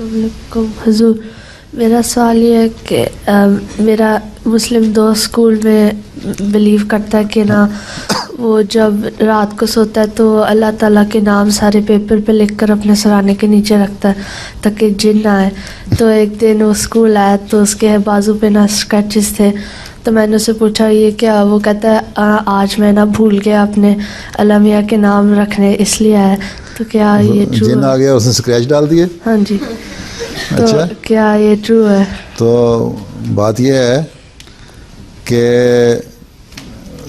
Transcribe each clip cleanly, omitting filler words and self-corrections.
अस्सलामुअलैकुम हुजूर, मेरा सवाल ये है कि मेरा मुस्लिम दोस्त स्कूल में बिलीव करता है कि ना वो जब रात को सोता है तो अल्लाह ताला के नाम सारे पेपर पे लिखकर अपने सराहने के नीचे रखता है ताकि जिन ना आए। तो एक दिन वो स्कूल आया तो उसके बाजू पे ना स्क्रैचेस थे, तो मैंने उससे पूछा ये क्या, वो कहता है आज मैं ना भूल गया अपने अल्लाह मियाँ के नाम रखने इसलिए आया। तो क्या ये ट्रू जिन आ है? गया, उसने स्क्रैच डाल दिए। हाँ जी। तो अच्छा, क्या ये ट्रू है? तो बात यह है कि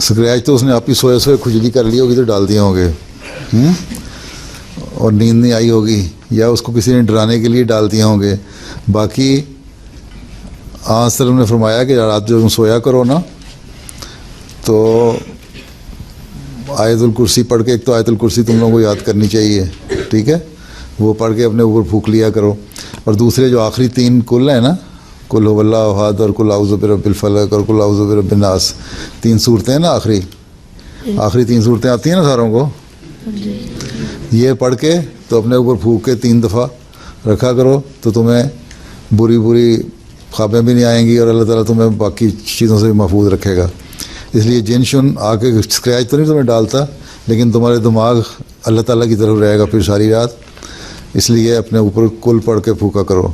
स्क्रैच तो उसने आप ही सोए सोए खुजली कर ली होगी तो डाल दिए होंगे, और नींद नहीं आई होगी या उसको किसी ने डराने के लिए डाल दिए होंगे। बाकी आज सर ने फरमाया कि रात जो तुम सोया करो ना, तो आयतुल कुर्सी पढ़ के, एक तो आयतुल कुर्सी तुम लोगों को याद करनी चाहिए, ठीक है, वो पढ़ के अपने ऊपर फूंक लिया करो। और दूसरे जो आखिरी 3 कुल है ना, कुल हुवल्लाहु अहद और कुल आउज़ु बिरब्बिल फलक और कुल आउज़ु बिरब्बिन नास, 3 सूरतें हैं ना, आखिरी 3 सूरतें आती हैं ना सारों को, ये पढ़ के तो अपने ऊपर फूंक के 3 दफ़ा रखा करो, तो तुम्हें बुरी बुरी ख्वाबें भी नहीं आएंगी और अल्लाह ताला तुम्हें बाकी चीज़ों से भी महफूज रखेगा। इसलिए जिन शुन आके स्क्रैच तो नहीं तुम्हें डालता, लेकिन तुम्हारे दिमाग अल्लाह ताला की तरफ रहेगा फिर सारी रात। इसलिए अपने ऊपर कुल पढ़ के फूका करो,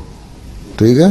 ठीक है।